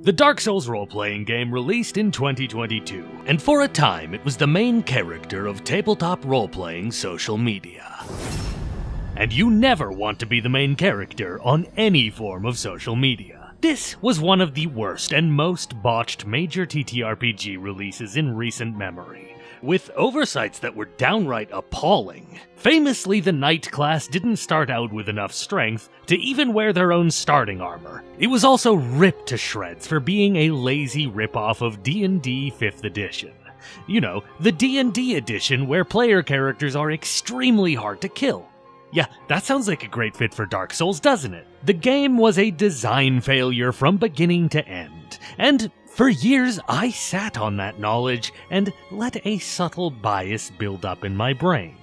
The Dark Souls role-playing game released in 2022, and for a time it was the main character of tabletop role-playing social media. And you never want to be the main character on any form of social media. This was one of the worst and most botched major TTRPG releases in recent memory, with oversights that were downright appalling. Famously, the Knight class didn't start out with enough strength to even wear their own starting armor. It was also ripped to shreds for being a lazy ripoff of D&D 5th edition. You know, the D&D edition where player characters are extremely hard to kill. Yeah, that sounds like a great fit for Dark Souls, doesn't it? The game was a design failure from beginning to end, and for years I sat on that knowledge and let a subtle bias build up in my brain.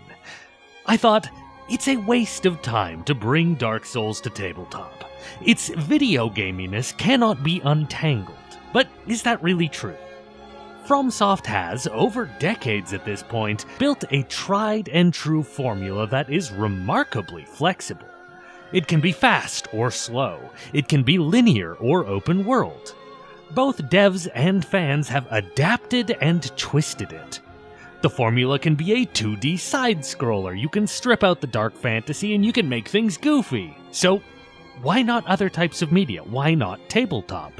I thought, it's a waste of time to bring Dark Souls to tabletop. Its video gaminess cannot be untangled. But is that really true? FromSoft has, over decades at this point, built a tried-and-true formula that is remarkably flexible. It can be fast or slow. It can be linear or open world. Both devs and fans have adapted and twisted it. The formula can be a 2D side-scroller. You can strip out the dark fantasy and you can make things goofy. So, why not other types of media? Why not tabletop?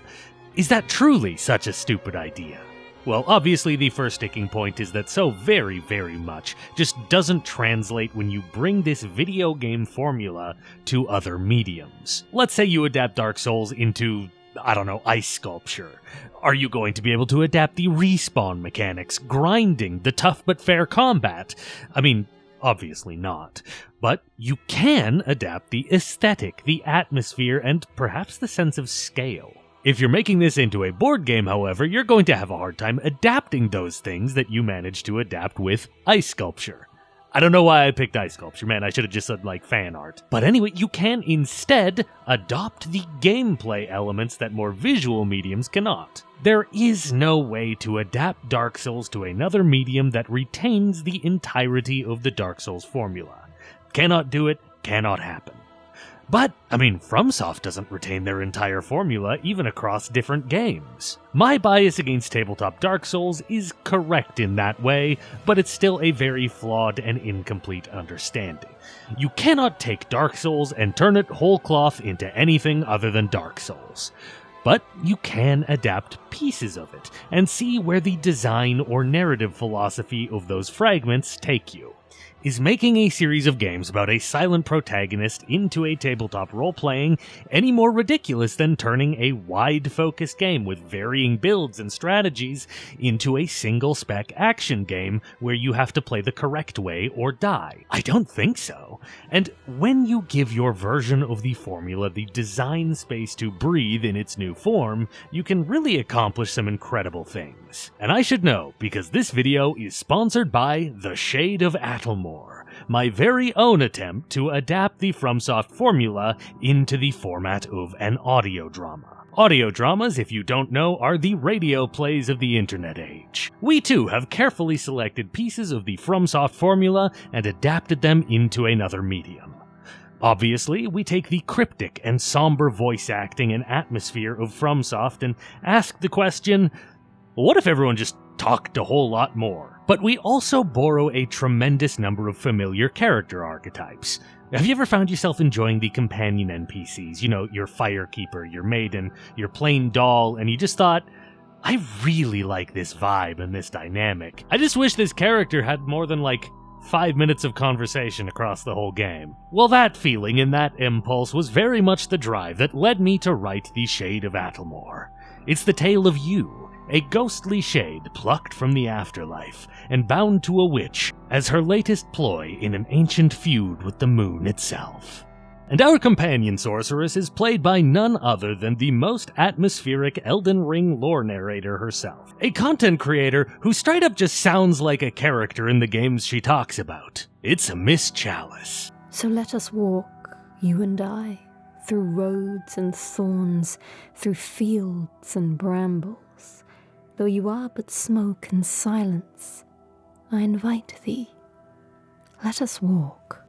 Is that truly such a stupid idea? Well, obviously the first sticking point is that so very, very much just doesn't translate when you bring this video game formula to other mediums. Let's say you adapt Dark Souls into, I don't know, ice sculpture. Are you going to be able to adapt the respawn mechanics, grinding, the tough but fair combat? I mean, obviously not. But you can adapt the aesthetic, the atmosphere, and perhaps the sense of scale. If you're making this into a board game, however, you're going to have a hard time adapting those things that you managed to adapt with ice sculpture. I don't know why I picked ice sculpture, man, I should have just said, like, fan art. But anyway, you can instead adopt the gameplay elements that more visual mediums cannot. There is no way to adapt Dark Souls to another medium that retains the entirety of the Dark Souls formula. Cannot do it, cannot happen. But, I mean, FromSoft doesn't retain their entire formula even across different games. My bias against tabletop Dark Souls is correct in that way, but it's still a very flawed and incomplete understanding. You cannot take Dark Souls and turn it whole cloth into anything other than Dark Souls. But you can adapt pieces of it, and see where the design or narrative philosophy of those fragments take you. Is making a series of games about a silent protagonist into a tabletop role-playing any more ridiculous than turning a wide-focused game with varying builds and strategies into a single-spec action game where you have to play the correct way or die? I don't think so. And when you give your version of the formula the design space to breathe in its new form, you can really accomplish some incredible things. And I should know, because this video is sponsored by The Shade of Attlemore, my very own attempt to adapt the FromSoft formula into the format of an audio drama. Audio dramas, if you don't know, are the radio plays of the internet age. We too have carefully selected pieces of the FromSoft formula and adapted them into another medium. Obviously, we take the cryptic and somber voice acting and atmosphere of FromSoft and ask the question, what if everyone just talked a whole lot more? But we also borrow a tremendous number of familiar character archetypes. Have you ever found yourself enjoying the companion NPCs? You know, your firekeeper, your maiden, your plain doll, and you just thought, I really like this vibe and this dynamic. I just wish this character had more than, 5 minutes of conversation across the whole game. Well, that feeling and that impulse was very much the drive that led me to write The Shade of Attlemore. It's the tale of you, a ghostly shade plucked from the afterlife and bound to a witch as her latest ploy in an ancient feud with the moon itself. And our companion sorceress is played by none other than the most atmospheric Elden Ring lore narrator herself, a content creator who straight up just sounds like a character in the games she talks about. It's Miss Chalice. So let us walk, you and I, through roads and thorns, through fields and brambles. Though you are but smoke and silence, I invite thee. Let us walk.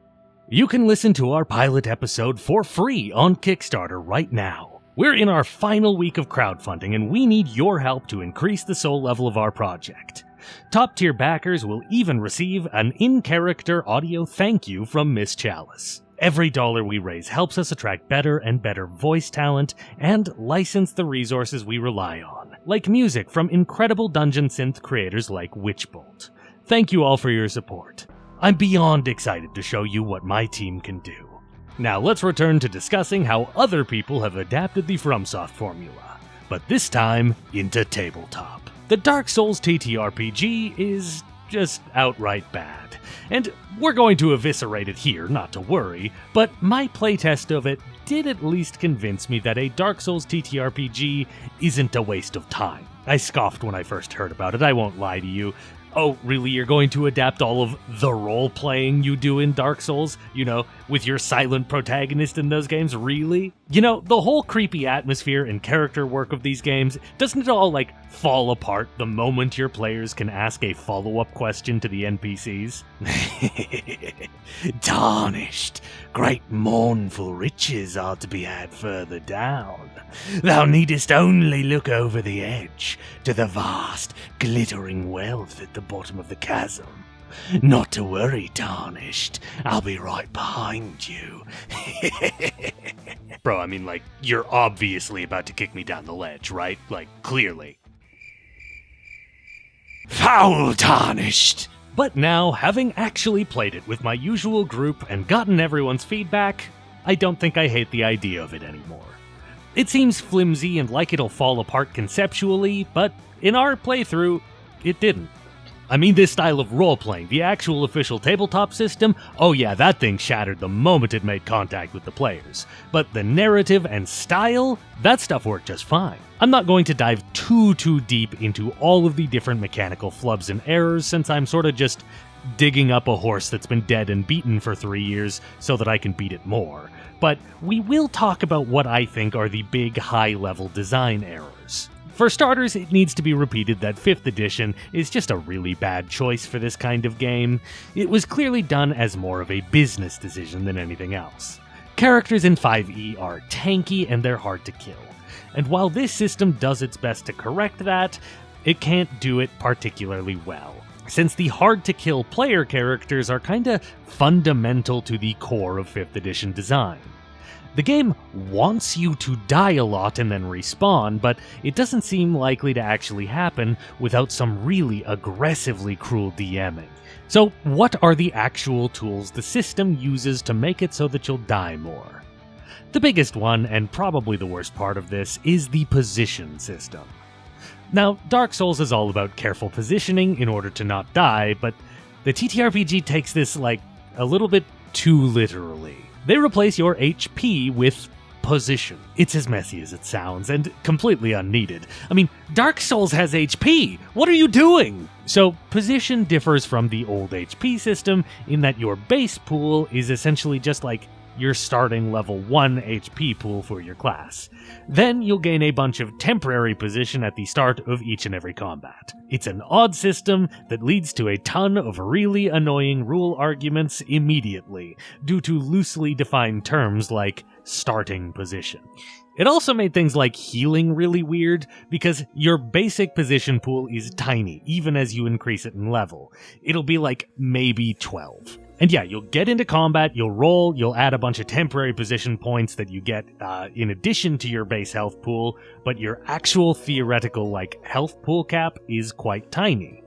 You can listen to our pilot episode for free on Kickstarter right now. We're in our final week of crowdfunding, and we need your help to increase the soul level of our project. Top-tier backers will even receive an in-character audio thank you from Miss Chalice. Every dollar we raise helps us attract better and better voice talent and license the resources we rely on, like music from incredible dungeon synth creators like Witchbolt. Thank you all for your support. I'm beyond excited to show you what my team can do. Now let's return to discussing how other people have adapted the FromSoft formula, but this time into tabletop. The Dark Souls TTRPG is just outright bad, and we're going to eviscerate it here, not to worry, but my playtest of it did at least convince me that a Dark Souls TTRPG isn't a waste of time. I scoffed when I first heard about it, I won't lie to you. Oh, really, you're going to adapt all of the role-playing you do in Dark Souls? You know, with your silent protagonist in those games, really? You know, the whole creepy atmosphere and character work of these games, doesn't it all, fall apart the moment your players can ask a follow-up question to the NPCs? Tarnished, great mournful riches are to be had further down. Thou needest only look over the edge to the vast, glittering wealth at the bottom of the chasm. Not to worry, Tarnished, I'll be right behind you. Bro, I mean, you're obviously about to kick me down the ledge, right? Clearly. Foul, Tarnished! But now, having actually played it with my usual group and gotten everyone's feedback, I don't think I hate the idea of it anymore. It seems flimsy and like it'll fall apart conceptually, but in our playthrough, it didn't. I mean, this style of role-playing, the actual official tabletop system, oh yeah, that thing shattered the moment it made contact with the players. But the narrative and style, that stuff worked just fine. I'm not going to dive too deep into all of the different mechanical flubs and errors, since I'm sort of just digging up a horse that's been dead and beaten for 3 years so that I can beat it more. But we will talk about what I think are the big high-level design errors. For starters, it needs to be repeated that 5th edition is just a really bad choice for this kind of game. It was clearly done as more of a business decision than anything else. Characters in 5e are tanky and they're hard to kill. And while this system does its best to correct that, it can't do it particularly well, since the hard-to-kill player characters are kinda fundamental to the core of 5th edition design. The game wants you to die a lot and then respawn, but it doesn't seem likely to actually happen without some really aggressively cruel DMing. So what are the actual tools the system uses to make it so that you'll die more? The biggest one, and probably the worst part of this, is the position system. Now, Dark Souls is all about careful positioning in order to not die, but the TTRPG takes this, a little bit too literally. They replace your HP with position. It's as messy as it sounds, and completely unneeded. I mean, Dark Souls has HP! What are you doing? So, position differs from the old HP system in that your base pool is essentially just your starting level 1 HP pool for your class. Then you'll gain a bunch of temporary position at the start of each and every combat. It's an odd system that leads to a ton of really annoying rule arguments immediately, due to loosely defined terms like starting position. It also made things like healing really weird, because your basic position pool is tiny, even as you increase it in level. It'll be maybe 12. And yeah, you'll get into combat, you'll roll, you'll add a bunch of temporary position points that you get in addition to your base health pool, but your actual theoretical, health pool cap is quite tiny.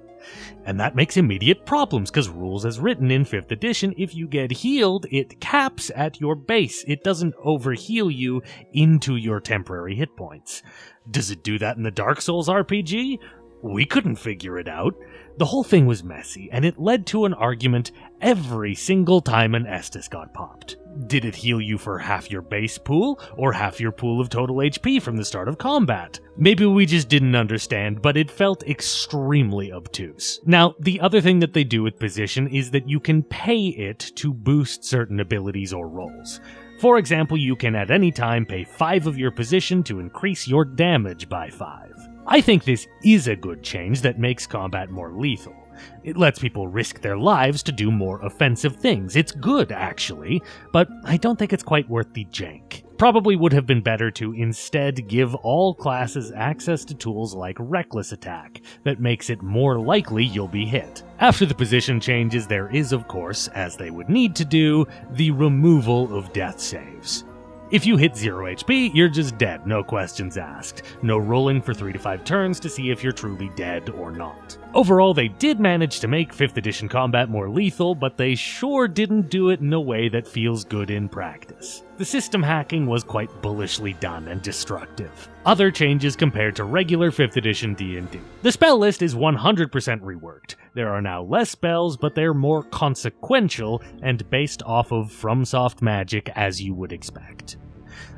And that makes immediate problems, because rules as written in 5th edition, if you get healed, it caps at your base. It doesn't overheal you into your temporary hit points. Does it do that in the Dark Souls RPG? We couldn't figure it out. The whole thing was messy, and it led to an argument every single time an Estus got popped. Did it heal you for half your base pool, or half your pool of total HP from the start of combat? Maybe we just didn't understand, but it felt extremely obtuse. Now, the other thing that they do with position is that you can pay it to boost certain abilities or rolls. For example, you can at any time pay 5 of your position to increase your damage by 5. I think this is a good change that makes combat more lethal. It lets people risk their lives to do more offensive things. It's good, actually, but I don't think it's quite worth the jank. Probably would have been better to instead give all classes access to tools like Reckless Attack that makes it more likely you'll be hit. After the position changes, there is, of course, as they would need to do, the removal of death saves. If you hit 0 HP, you're just dead, no questions asked. No rolling for 3 to 5 turns to see if you're truly dead or not. Overall, they did manage to make 5th edition combat more lethal, but they sure didn't do it in a way that feels good in practice. The system hacking was quite bullishly done and destructive. Other changes compared to regular 5th edition D&D. The spell list is 100% reworked. There are now less spells, but they're more consequential and based off of FromSoft magic as you would expect.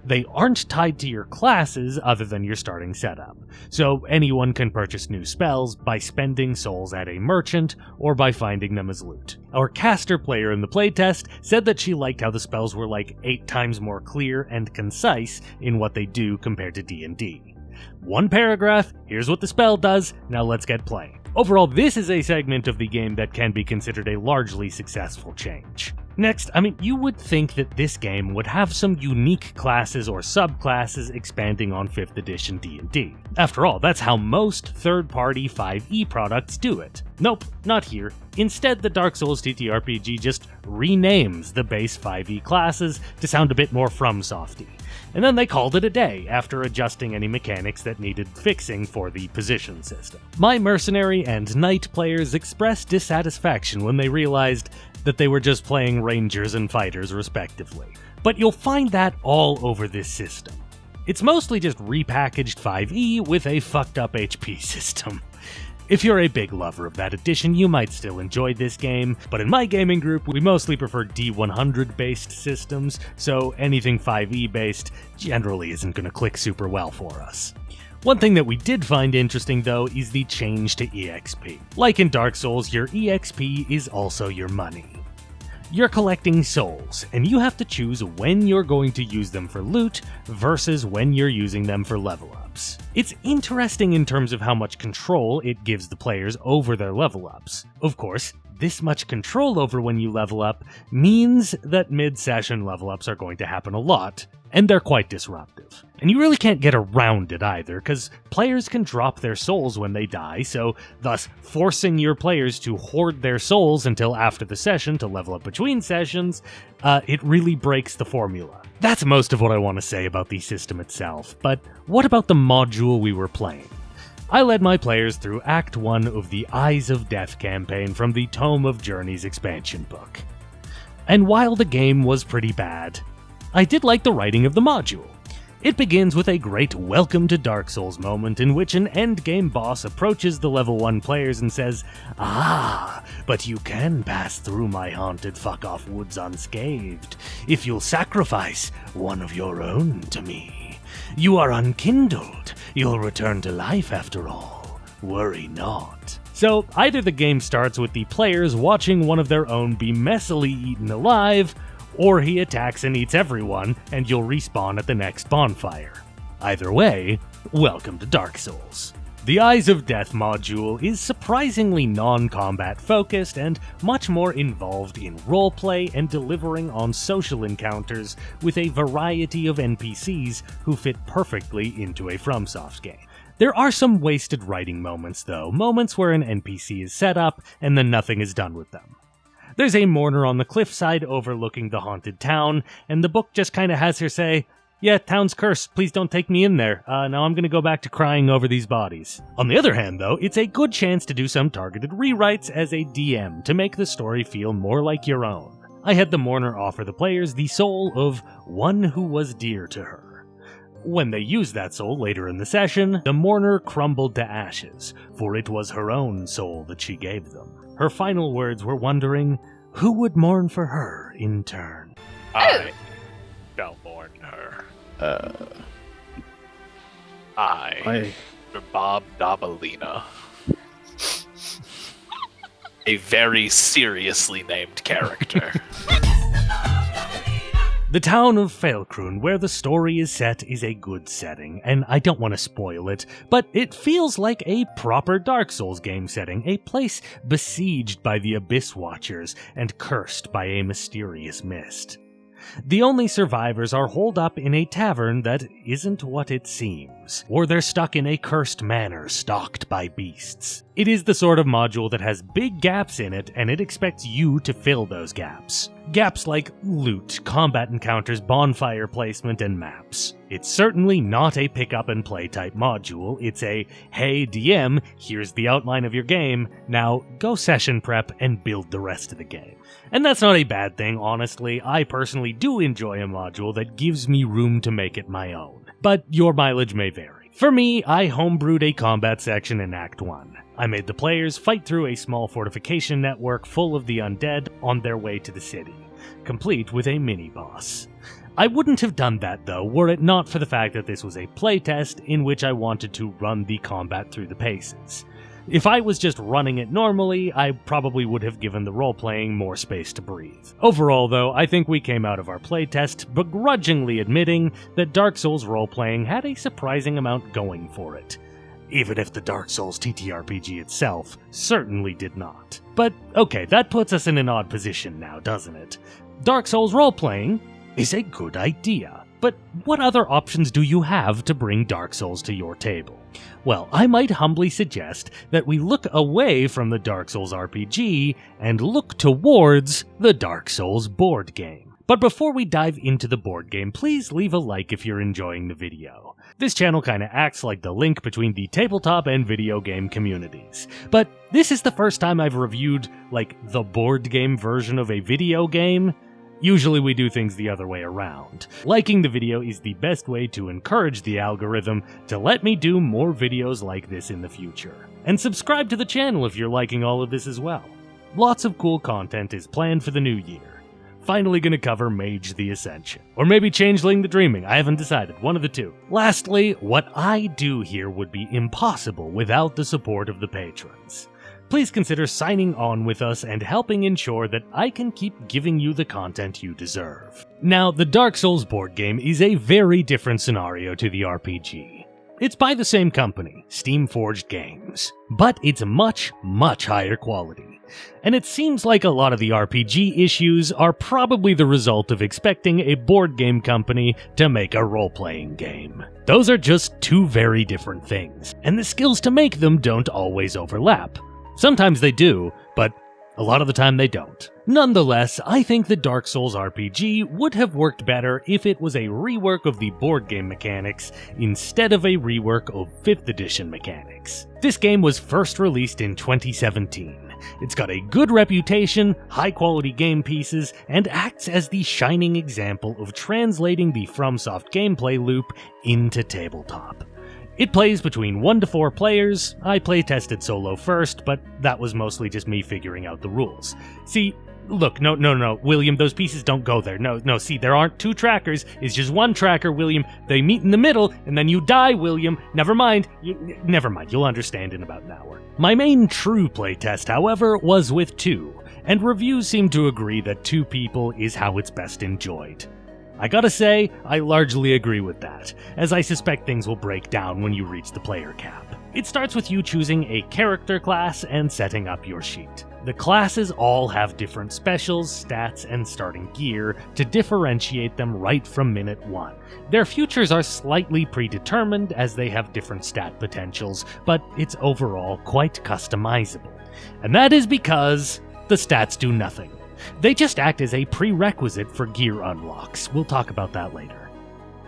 They aren't tied to your classes other than your starting setup, so anyone can purchase new spells by spending souls at a merchant or by finding them as loot. Our caster player in the playtest said that she liked how the spells were like 8 times more clear and concise in what they do compared to D&D. One paragraph, here's what the spell does, now let's get playing. Overall, this is a segment of the game that can be considered a largely successful change. Next, you would think that this game would have some unique classes or subclasses expanding on 5th edition D&D. After all, that's how most third-party 5e products do it. Nope, not here. Instead, the Dark Souls TTRPG just renames the base 5e classes to sound a bit more FromSofty. And then they called it a day after adjusting any mechanics that needed fixing for the position system. My mercenary and knight players expressed dissatisfaction when they realized that they were just playing rangers and fighters respectively. But you'll find that all over this system. It's mostly just repackaged 5e with a fucked up HP system. If you're a big lover of that edition, you might still enjoy this game, but in my gaming group, we mostly prefer D100-based systems, so anything 5e-based generally isn't going to click super well for us. One thing that we did find interesting, though, is the change to EXP. Like in Dark Souls, your EXP is also your money. You're collecting souls, and you have to choose when you're going to use them for loot versus when you're using them for level ups. It's interesting in terms of how much control it gives the players over their level ups. Of course, this much control over when you level up means that mid-session level ups are going to happen a lot, and they're quite disruptive. And you really can't get around it either, because players can drop their souls when they die, so thus forcing your players to hoard their souls until after the session to level up between sessions, it really breaks the formula. That's most of what I want to say about the system itself, but what about the module we were playing? I led my players through Act 1 of the Eyes of Death campaign from the Tome of Journeys expansion book. And while the game was pretty bad, I did like the writing of the module. It begins with a great Welcome to Dark Souls moment in which an endgame boss approaches the level 1 players and says, "Ah, but you can pass through my haunted fuck-off woods unscathed if you'll sacrifice one of your own to me. You are unkindled. You'll return to life after all. Worry not." So either the game starts with the players watching one of their own be messily eaten alive, or he attacks and eats everyone, and you'll respawn at the next bonfire. Either way, welcome to Dark Souls. The Eyes of Death module is surprisingly non-combat focused and much more involved in roleplay and delivering on social encounters with a variety of NPCs who fit perfectly into a FromSoft game. There are some wasted writing moments though, moments where an NPC is set up and then nothing is done with them. There's a mourner on the cliffside overlooking the haunted town, and the book just kinda has her say, "Yeah, town's cursed, please don't take me in there. Now I'm gonna go back to crying over these bodies." On the other hand, though, it's a good chance to do some targeted rewrites as a DM to make the story feel more like your own. I had the mourner offer the players the soul of one who was dear to her. When they used that soul later in the session, the mourner crumbled to ashes, for it was her own soul that she gave them. Her final words were wondering who would mourn for her in turn. I shall mourn her. I, Bob Davalina. A very seriously named character. The town of Felkrun, where the story is set, is a good setting, and I don't want to spoil it, but it feels like a proper Dark Souls game setting, a place besieged by the Abyss Watchers and cursed by a mysterious mist. The only survivors are holed up in a tavern that isn't what it seems, or they're stuck in a cursed manor stalked by beasts. It is the sort of module that has big gaps in it, and it expects you to fill those gaps. Gaps like loot, combat encounters, bonfire placement, and maps. It's certainly not a pick-up-and-play type module. It's a, hey DM, here's the outline of your game, now go session prep and build the rest of the game. And that's not a bad thing, honestly. I personally do enjoy a module that gives me room to make it my own. But your mileage may vary. For me, I homebrewed a combat section in Act 1. I made the players fight through a small fortification network full of the undead on their way to the city, complete with a mini-boss. I wouldn't have done that though, were it not for the fact that this was a playtest in which I wanted to run the combat through the paces. If I was just running it normally, I probably would have given the role-playing more space to breathe. Overall though, I think we came out of our playtest begrudgingly admitting that Dark Souls role-playing had a surprising amount going for it. Even if the Dark Souls TTRPG itself certainly did not. But okay, that puts us in an odd position now, doesn't it? Dark Souls role-playing is a good idea. But what other options do you have to bring Dark Souls to your table? Well, I might humbly suggest that we look away from the Dark Souls RPG and look towards the Dark Souls board game. But before we dive into the board game, please leave a like if you're enjoying the video. This channel kinda acts like the link between the tabletop and video game communities. But this is the first time I've reviewed, the board game version of a video game. Usually we do things the other way around. Liking the video is the best way to encourage the algorithm to let me do more videos like this in the future. And subscribe to the channel if you're liking all of this as well. Lots of cool content is planned for the new year. Finally gonna cover Mage the Ascension. Or maybe Changeling the Dreaming, I haven't decided, one of the two. Lastly, what I do here would be impossible without the support of the patrons. Please consider signing on with us and helping ensure that I can keep giving you the content you deserve. Now, the Dark Souls board game is a very different scenario to the RPG. It's by the same company, Steam-Forged Games, but it's much, much higher quality. And it seems like a lot of the RPG issues are probably the result of expecting a board game company to make a role-playing game. Those are just two very different things, and the skills to make them don't always overlap. Sometimes they do, but a lot of the time they don't. Nonetheless, I think the Dark Souls RPG would have worked better if it was a rework of the board game mechanics instead of a rework of 5th edition mechanics. This game was first released in 2017. It's got a good reputation, high-quality game pieces, and acts as the shining example of translating the FromSoft gameplay loop into tabletop. It plays between 1 to 4 players. I playtested solo first, but that was mostly just me figuring out the rules. See, look, no, William, those pieces don't go there. No, see, there aren't 2 trackers, it's just 1 tracker, William. They meet in the middle, and then you die, William. Never mind, you'll understand in about an hour. My main true playtest, however, was with 2, and reviews seem to agree that 2 people is how it's best enjoyed. I gotta say, I largely agree with that, as I suspect things will break down when you reach the player cap. It starts with you choosing a character class and setting up your sheet. The classes all have different specials, stats, and starting gear to differentiate them right from minute 1. Their futures are slightly predetermined as they have different stat potentials, but it's overall quite customizable. And that is because the stats do nothing. They just act as a prerequisite for gear unlocks. We'll talk about that later.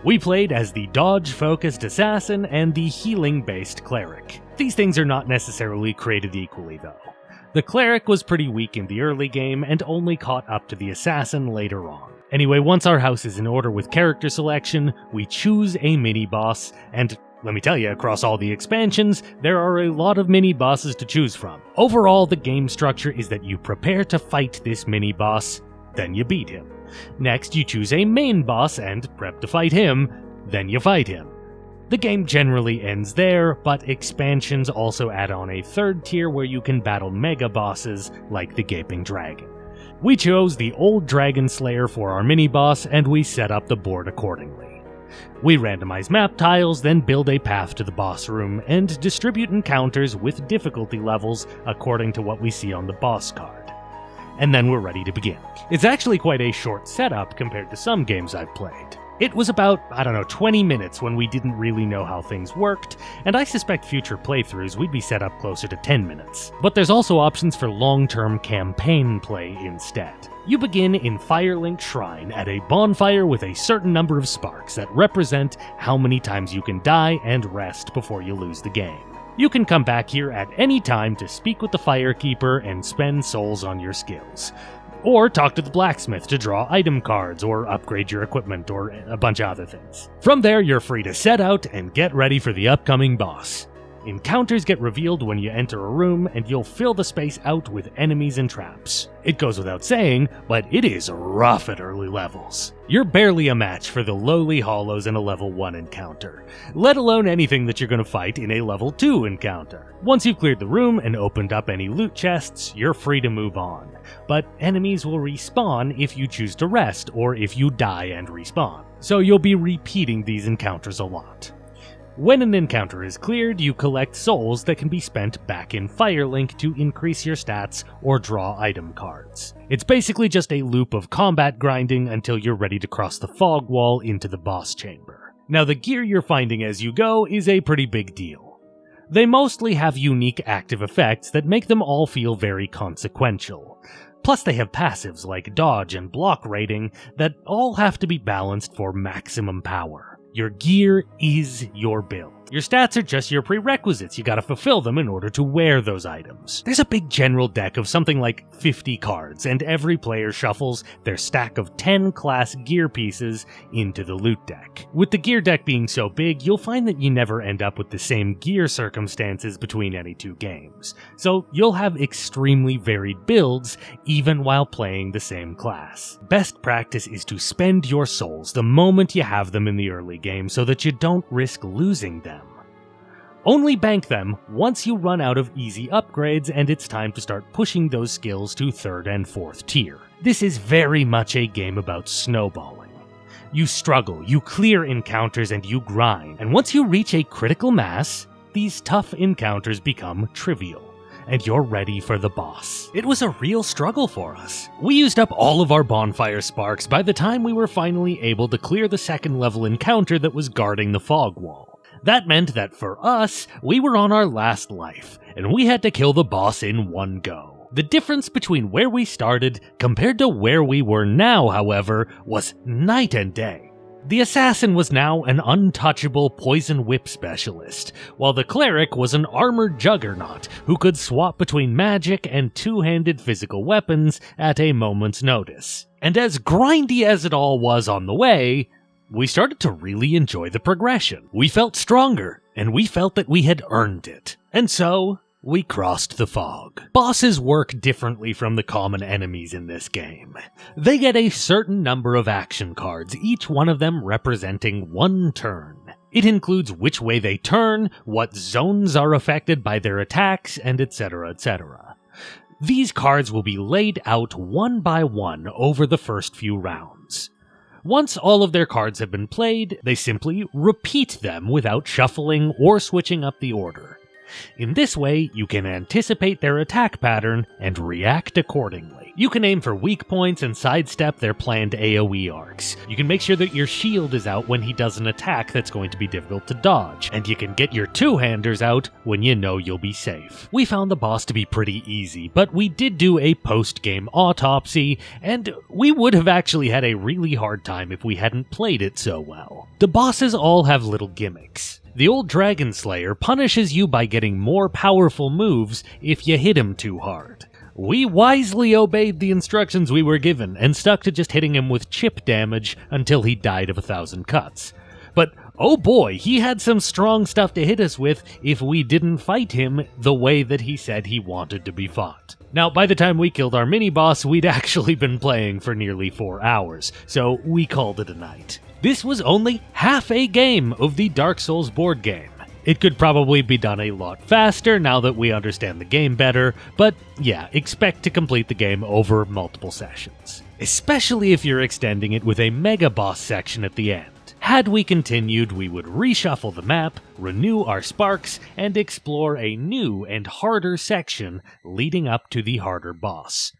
We played as the dodge-focused assassin and the healing-based cleric. These things are not necessarily created equally, though. The cleric was pretty weak in the early game and only caught up to the assassin later on. Anyway, once our house is in order with character selection, we choose a mini-boss, and let me tell you, across all the expansions, there are a lot of mini-bosses to choose from. Overall, the game structure is that you prepare to fight this mini-boss, then you beat him. Next, you choose a main boss and prep to fight him, then you fight him. The game generally ends there, but expansions also add on a 3rd tier where you can battle mega bosses like the Gaping Dragon. We chose the Old Dragon Slayer for our mini-boss, and we set up the board accordingly. We randomize map tiles, then build a path to the boss room, and distribute encounters with difficulty levels according to what we see on the boss card. And then we're ready to begin. It's actually quite a short setup compared to some games I've played. It was about, 20 minutes when we didn't really know how things worked, and I suspect future playthroughs we'd be set up closer to 10 minutes. But there's also options for long-term campaign play instead. You begin in Firelink Shrine at a bonfire with a certain number of sparks that represent how many times you can die and rest before you lose the game. You can come back here at any time to speak with the Firekeeper and spend souls on your skills. Or talk to the blacksmith to draw item cards or upgrade your equipment or a bunch of other things. From there, you're free to set out and get ready for the upcoming boss. Encounters get revealed when you enter a room, and you'll fill the space out with enemies and traps. It goes without saying, but it is rough at early levels. You're barely a match for the lowly hollows in a level 1 encounter, let alone anything that you're going to fight in a level 2 encounter. Once you've cleared the room and opened up any loot chests, you're free to move on. But enemies will respawn if you choose to rest or if you die and respawn. So you'll be repeating these encounters a lot. When an encounter is cleared, you collect souls that can be spent back in Firelink to increase your stats or draw item cards. It's basically just a loop of combat grinding until you're ready to cross the fog wall into the boss chamber. Now, the gear you're finding as you go is a pretty big deal. They mostly have unique active effects that make them all feel very consequential. Plus they have passives like dodge and block rating that all have to be balanced for maximum power. Your gear is your build. Your stats are just your prerequisites. You gotta fulfill them in order to wear those items. There's a big general deck of something like 50 cards, and every player shuffles their stack of 10 class gear pieces into the loot deck. With the gear deck being so big, you'll find that you never end up with the same gear circumstances between any two games. So you'll have extremely varied builds, even while playing the same class. Best practice is to spend your souls the moment you have them in the early game so that you don't risk losing them. Only bank them once you run out of easy upgrades and it's time to start pushing those skills to 3rd and 4th tier. This is very much a game about snowballing. You struggle, you clear encounters, and you grind, and once you reach a critical mass, these tough encounters become trivial, and you're ready for the boss. It was a real struggle for us. We used up all of our bonfire sparks by the time we were finally able to clear the 2nd level encounter that was guarding the fog wall. That meant that for us, we were on our last life, and we had to kill the boss in one go. The difference between where we started compared to where we were now, however, was night and day. The assassin was now an untouchable poison whip specialist, while the cleric was an armored juggernaut who could swap between magic and two-handed physical weapons at a moment's notice. And as grindy as it all was on the way, we started to really enjoy the progression. We felt stronger, and we felt that we had earned it. And so, we crossed the fog. Bosses work differently from the common enemies in this game. They get a certain number of action cards, each one of them representing one turn. It includes which way they turn, what zones are affected by their attacks, and etc., etc. These cards will be laid out one by one over the first few rounds. Once all of their cards have been played, they simply repeat them without shuffling or switching up the order. In this way, you can anticipate their attack pattern and react accordingly. You can aim for weak points and sidestep their planned AoE arcs. You can make sure that your shield is out when he does an attack that's going to be difficult to dodge, and you can get your two-handers out when you know you'll be safe. We found the boss to be pretty easy, but we did do a post-game autopsy, and we would have actually had a really hard time if we hadn't played it so well. The bosses all have little gimmicks. The Old Dragon Slayer punishes you by getting more powerful moves if you hit him too hard. We wisely obeyed the instructions we were given and stuck to just hitting him with chip damage until he died of 1,000 cuts. But oh boy, he had some strong stuff to hit us with if we didn't fight him the way that he said he wanted to be fought. Now, by the time we killed our mini-boss, we'd actually been playing for nearly 4 hours, so we called it a night. This was only half a game of the Dark Souls board game. It could probably be done a lot faster now that we understand the game better, but yeah, expect to complete the game over multiple sessions. Especially if you're extending it with a mega boss section at the end. Had we continued, we would reshuffle the map, renew our sparks, and explore a new and harder section leading up to the harder boss,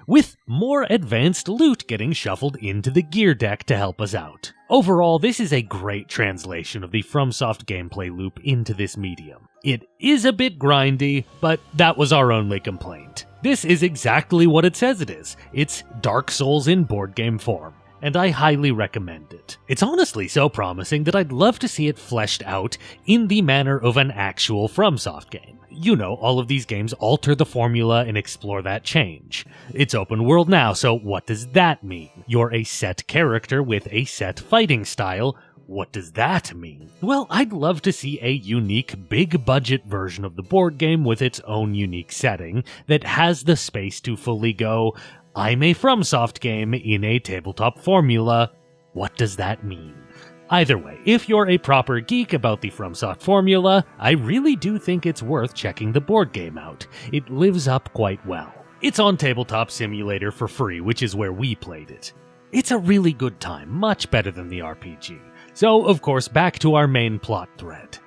with more advanced loot getting shuffled into the gear deck to help us out. Overall, this is a great translation of the FromSoft gameplay loop into this medium. It is a bit grindy, but that was our only complaint. This is exactly what it says it is. It's Dark Souls in board game form, and I highly recommend it. It's honestly so promising that I'd love to see it fleshed out in the manner of an actual FromSoft game. You know, all of these games alter the formula and explore that change. It's open world now, so what does that mean? You're a set character with a set fighting style. What does that mean? Well, I'd love to see a unique, big-budget version of the board game with its own unique setting that has the space to fully go, I'm a FromSoft game in a tabletop formula. What does that mean? Either way, if you're a proper geek about the FromSoft formula, I really do think it's worth checking the board game out. It lives up quite well. It's on Tabletop Simulator for free, which is where we played it. It's a really good time, much better than the RPG. So, of course, back to our main plot thread.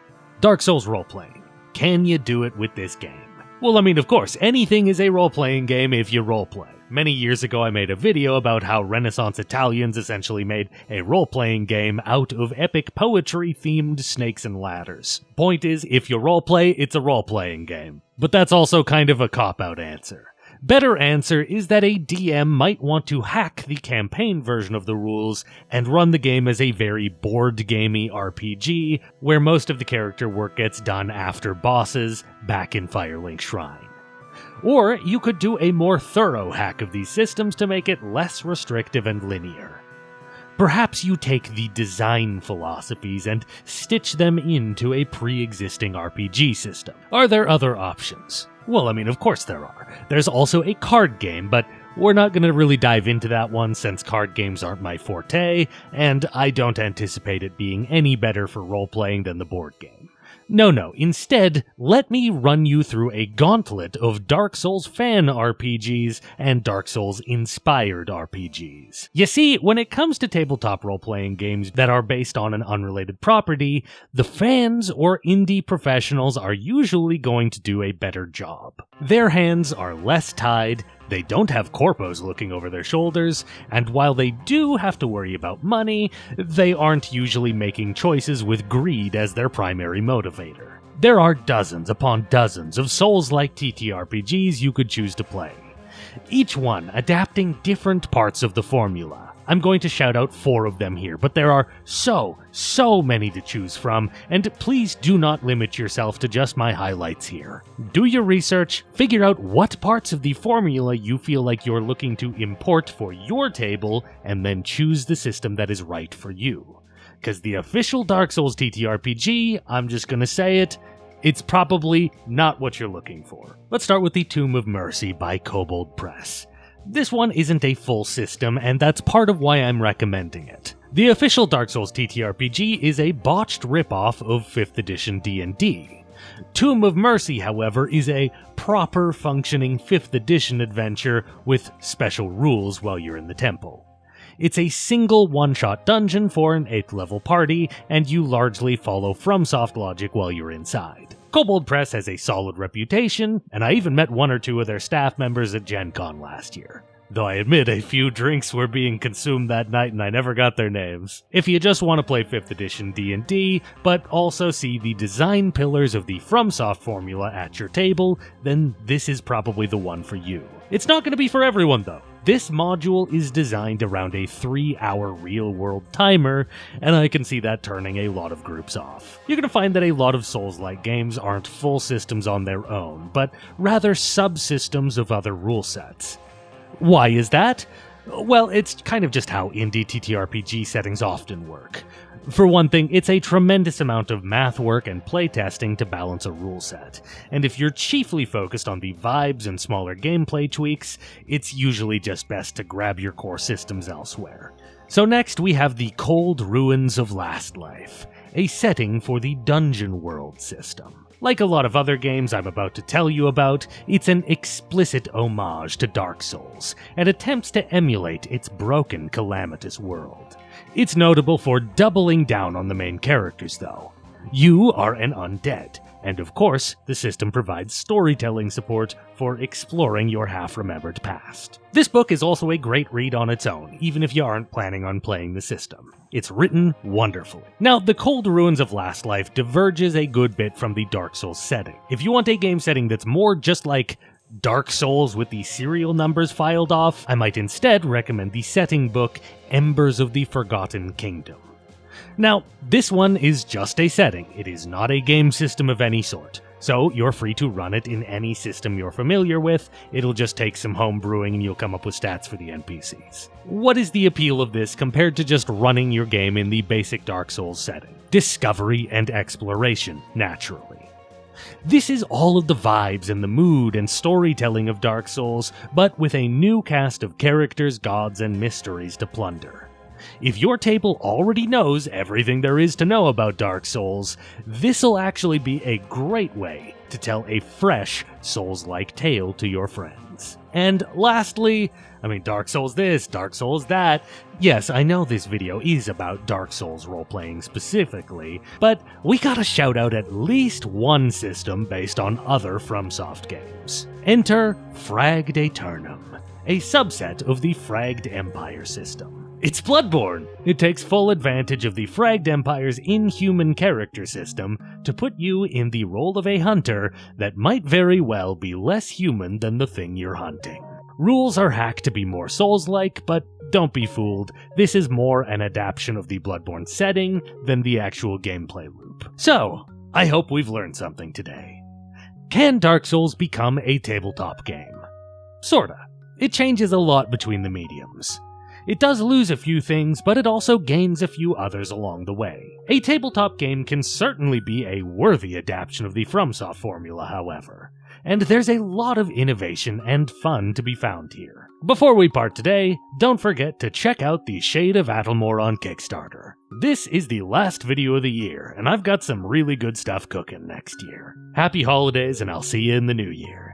Dark Souls roleplaying. Can you do it with this game? Well, I mean, of course, anything is a role-playing game if you roleplay. Many years ago, I made a video about how Renaissance Italians essentially made a role-playing game out of epic poetry-themed snakes and ladders. Point is, if you roleplay, it's a role-playing game. But that's also kind of a cop-out answer. Better answer is that a DM might want to hack the campaign version of the rules and run the game as a very board-gamey RPG, where most of the character work gets done after bosses back in Firelink Shrine. Or you could do a more thorough hack of these systems to make it less restrictive and linear. Perhaps you take the design philosophies and stitch them into a pre-existing RPG system. Are there other options? Well, I mean, of course there are. There's also a card game, but we're not going to really dive into that one since card games aren't my forte, and I don't anticipate it being any better for role-playing than the board game. No, instead, let me run you through a gauntlet of Dark Souls fan RPGs and Dark Souls inspired RPGs. You see, when it comes to tabletop role-playing games that are based on an unrelated property, the fans or indie professionals are usually going to do a better job. Their hands are less tied, they don't have corpos looking over their shoulders, and while they do have to worry about money, they aren't usually making choices with greed as their primary motivator. There are dozens upon dozens of Souls-like TTRPGs you could choose to play, each one adapting different parts of the formula. I'm going to shout out 4 of them here, but there are so many to choose from, and please do not limit yourself to just my highlights here. Do your research, figure out what parts of the formula you feel like you're looking to import for your table, and then choose the system that is right for you. Because the official Dark Souls TTRPG, I'm just gonna say it, it's probably not what you're looking for. Let's start with the Tomb of Mercy by Kobold Press. This one isn't a full system, and that's part of why I'm recommending it. The official Dark Souls TTRPG is a botched ripoff of 5th edition D&D. Tomb of Mercy, however, is a proper functioning 5th edition adventure with special rules while you're in the temple. It's a single one-shot dungeon for an 8th level party, and you largely follow FromSoft logic while you're inside. Kobold Press has a solid reputation, and I even met 1 or 2 of their staff members at Gen Con last year. Though I admit a few drinks were being consumed that night and I never got their names. If you just want to play 5th edition D&D, but also see the design pillars of the FromSoft formula at your table, then this is probably the one for you. It's not going to be for everyone though. This module is designed around a 3-hour real-world timer, and I can see that turning a lot of groups off. You're going to find that a lot of Souls-like games aren't full systems on their own, but rather subsystems of other rule sets. Why is that? Well, it's kind of just how indie TTRPG settings often work. For one thing, it's a tremendous amount of math work and playtesting to balance a rule set, and if you're chiefly focused on the vibes and smaller gameplay tweaks, it's usually just best to grab your core systems elsewhere. So next we have the Cold Ruins of Last Life, a setting for the Dungeon World system. Like a lot of other games I'm about to tell you about, it's an explicit homage to Dark Souls, and attempts to emulate its broken, calamitous world. It's notable for doubling down on the main characters, though. You are an undead, and of course, the system provides storytelling support for exploring your half-remembered past. This book is also a great read on its own, even if you aren't planning on playing the system. It's written wonderfully. Now, The Cold Ruins of Last Life diverges a good bit from the Dark Souls setting. If you want a game setting that's more just like Dark Souls with the serial numbers filed off, I might instead recommend the setting book Embers of the Forgotten Kingdom. Now, this one is just a setting, it is not a game system of any sort, so you're free to run it in any system you're familiar with. It'll just take some home brewing and you'll come up with stats for the NPCs. What is the appeal of this compared to just running your game in the basic Dark Souls setting? Discovery and exploration, naturally. This is all of the vibes and the mood and storytelling of Dark Souls, but with a new cast of characters, gods, and mysteries to plunder. If your table already knows everything there is to know about Dark Souls, this'll actually be a great way to tell a fresh Souls-like tale to your friends. And lastly, Dark Souls this, Dark Souls that. Yes, I know this video is about Dark Souls role-playing specifically, but we gotta shout out at least one system based on other FromSoft games. Enter Fragged Aeternum, a subset of the Fragged Empire system. It's Bloodborne! It takes full advantage of the Fragged Empire's inhuman character system to put you in the role of a hunter that might very well be less human than the thing you're hunting. Rules are hacked to be more Souls-like, but don't be fooled, this is more an adaptation of the Bloodborne setting than the actual gameplay loop. So, I hope we've learned something today. Can Dark Souls become a tabletop game? Sorta. It changes a lot between the mediums. It does lose a few things, but it also gains a few others along the way. A tabletop game can certainly be a worthy adaptation of the FromSoft formula, however, and there's a lot of innovation and fun to be found here. Before we part today, don't forget to check out the Shade of Atalmor on Kickstarter. This is the last video of the year, and I've got some really good stuff cooking next year. Happy holidays, and I'll see you in the new year.